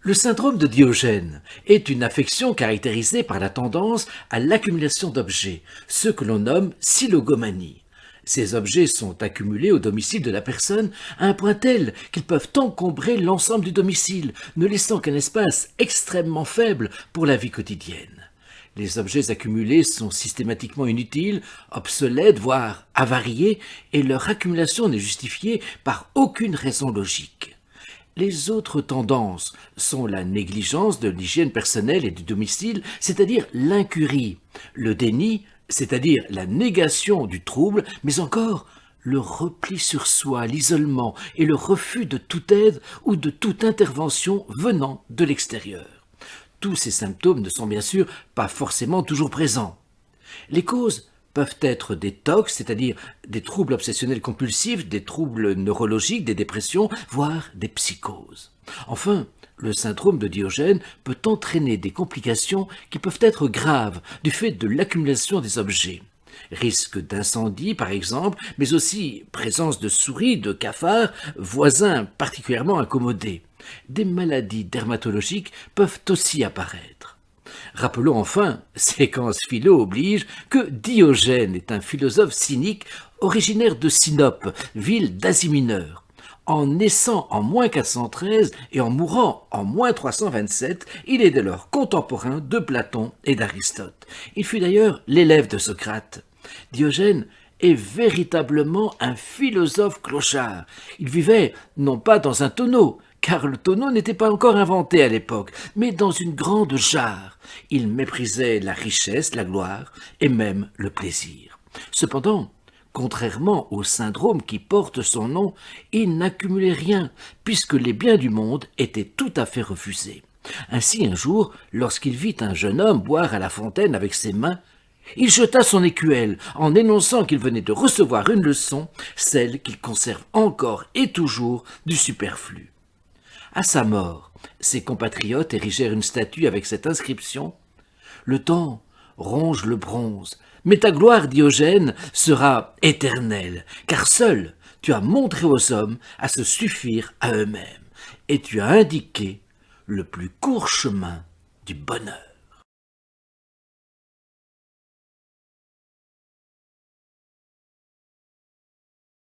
Le syndrome de Diogène est une affection caractérisée par la tendance à l'accumulation d'objets, ce que l'on nomme silogomanie. Ces objets sont accumulés au domicile de la personne à un point tel qu'ils peuvent encombrer l'ensemble du domicile, ne laissant qu'un espace extrêmement faible pour la vie quotidienne. Les objets accumulés sont systématiquement inutiles, obsolètes, voire avariés, et leur accumulation n'est justifiée par aucune raison logique. Les autres tendances sont la négligence de l'hygiène personnelle et du domicile, c'est-à-dire l'incurie, le déni, c'est-à-dire la négation du trouble, mais encore le repli sur soi, l'isolement et le refus de toute aide ou de toute intervention venant de l'extérieur. Tous ces symptômes ne sont bien sûr pas forcément toujours présents. Les causes peuvent être des TOC, c'est-à-dire des troubles obsessionnels compulsifs, des troubles neurologiques, des dépressions, voire des psychoses. Enfin, le syndrome de Diogène peut entraîner des complications qui peuvent être graves du fait de l'accumulation des objets. Risque d'incendie, par exemple, mais aussi présence de souris, de cafards, voisins particulièrement incommodés. Des maladies dermatologiques peuvent aussi apparaître. Rappelons enfin, séquence philo oblige, que Diogène est un philosophe cynique originaire de Sinope, ville d'Asie mineure. En naissant en moins 413 et en mourant en moins 327, il est dès lors contemporain de Platon et d'Aristote. Il fut d'ailleurs l'élève de Socrate. Diogène est véritablement un philosophe clochard. Il vivait non pas dans un tonneau, car le tonneau n'était pas encore inventé à l'époque, mais dans une grande jarre. Il méprisait la richesse, la gloire et même le plaisir. Cependant, contrairement au syndrome qui porte son nom, il n'accumulait rien, puisque les biens du monde étaient tout à fait refusés. Ainsi, un jour, lorsqu'il vit un jeune homme boire à la fontaine avec ses mains, il jeta son écuelle en énonçant qu'il venait de recevoir une leçon, celle qu'il conserve encore et toujours du superflu. À sa mort, ses compatriotes érigèrent une statue avec cette inscription « Le temps ronge le bronze, mais ta gloire, Diogène, sera éternelle, car seul tu as montré aux hommes à se suffire à eux-mêmes, et tu as indiqué le plus court chemin du bonheur. »